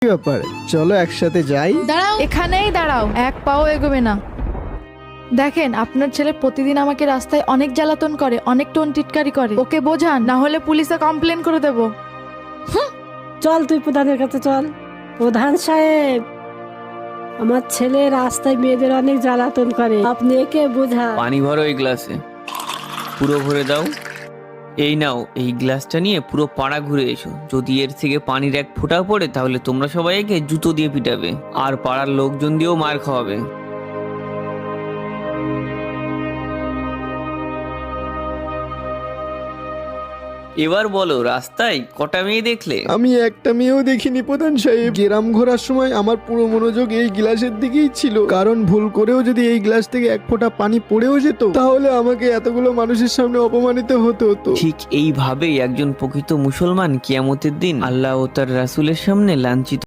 কি ব্যাপার, চলো একসাথে যাই। দাঁড়াও, এখানেই দাঁড়াও, এক পাও এগোবে না। দেখেন, আপনার ছেলে প্রতিদিন আমাকে রাস্তায় অনেক জ্বালাতন করে, অনেক টোন টিটকারি করে। ওকে বোঝান, না হলে পুলিশে কমপ্লেন করে দেব। চল তুই প্রধানের কাছে চল। প্রধান সাহেব, আমার ছেলে রাস্তায় মেয়েদের অনেক জ্বালাতন করে, আপনি একে বোঝা। পানি ভরো এই গ্লাসে, পুরো ভরে দাও। এই নাও, এই গ্লাসটা নিয়ে পুরো পাড়া ঘুরে এসো। যদি এর থেকে পানির এক ফোঁটা পড়ে তাহলে তোমরা সবাই একে জুতো দিয়ে পিটাবে আর পাড়ার লোকজন দিয়েও মার খাওয়াবে। এবার বলো, রাস্তায় কটা মেয়ে দেখলে? আমি একটা মেয়েও দেখিনি প্রধান সাহেব। গ্রাম ঘোরার সময় আমার পুরো মনোযোগ এই গ্লাসের দিকেই ছিল, কারণ ভুল করেও যদি এই গ্লাস থেকে এক ফোঁটা পানি পড়েও যেত তাহলে আমাকে এতগুলো মানুষের সামনে অপমানিত হতে হতো। ঠিক এইভাবেই একজন প্রকৃত মুসলমান কিয়ামতের দিন আল্লাহ ও তার রাসূলের সামনে লাঞ্ছিত